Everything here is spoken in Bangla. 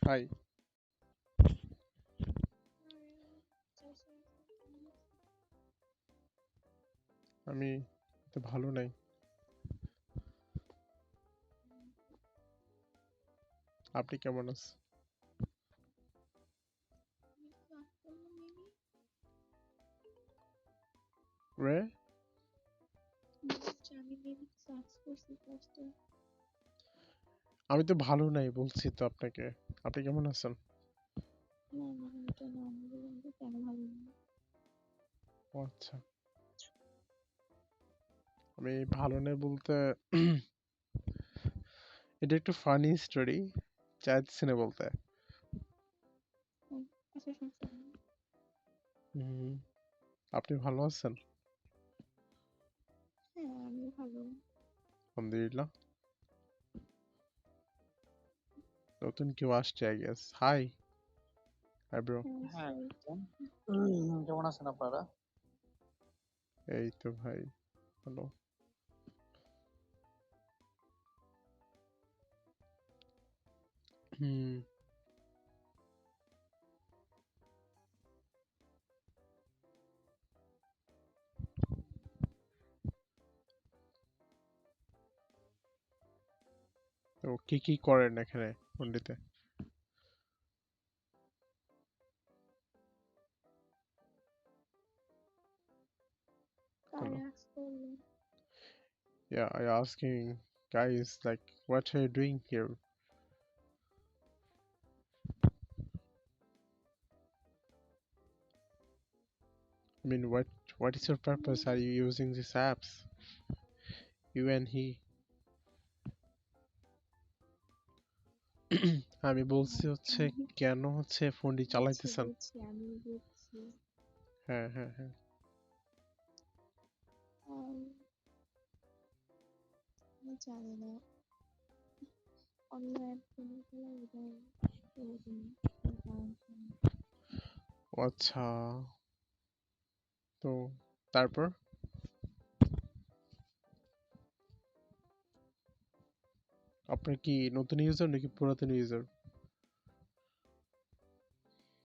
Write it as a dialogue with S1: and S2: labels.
S1: হাই। আমি তো ভালো নাই। আপনি কেমন আছেন? রে আমি তো ভালো নাই বলছি তো আপনাকে। আপনি কেমন আছেন? ও আচ্ছা, আমি ভালো নাই বলতে এটা একটু ফানি স্টোরি, চাইছি না বলতে। হুম, আপনি ভালো আছেন? আলহামদুলিল্লাহ। নতুন কেউ আসছে I guess. High hi bro.
S2: হ্যাঁ, কেমন আছেন আপনারা?
S1: এই তো ভাই হ্যালো। হুম, তো কি করেন এখানে পন্ডিতে? Hello. Yeah, I asking guys like what are you doing here? I mean what is your purpose? Are you using these apps? You and he. আমি বলছি হচ্ছে কেন হচ্ছে ফোনটি চালাইতেছেন? হ্যাঁ হ্যাঁ হ্যাঁ। ও আচ্ছা, তো তারপর আপনার কি নতুন ইউজার নাকি পুরাতন ইউজার?